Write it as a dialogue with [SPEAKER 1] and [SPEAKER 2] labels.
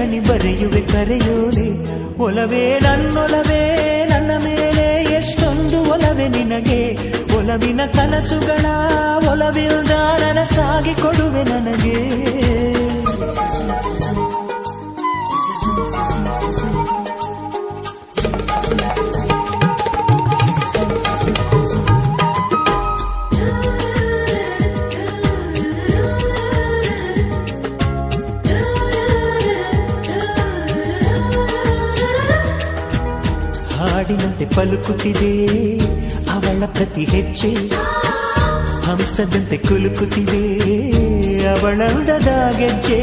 [SPEAKER 1] ಲೇಖನಿ ಬರೆಯುವೆ ಕರೆಯೋಲೆ. ಒಲವೇ ನನ್ನೊಲವೇ ನನ್ನ ಮೇಲೆ ಎಷ್ಟೊಂದು ಒಲವೇ ನಿನಗೆ. ಒಲವಿನ ಕನಸುಗಳ ಒಲವಿಲ್ದ ನನಸಾಗಿ ಕೊಡುವೆ ನನಗೆ. ಹಾಡಿನಂತೆ ಪಲುಕುತ್ತಿದೆ ಅವಳ ಪ್ರತಿ ಹೆಜ್ಜೆ. ಹಂಸದಂತೆ ಕುಲುಕುತ್ತಿದೆ ಅವಳಂದದ ಗೆಜ್ಜೆ.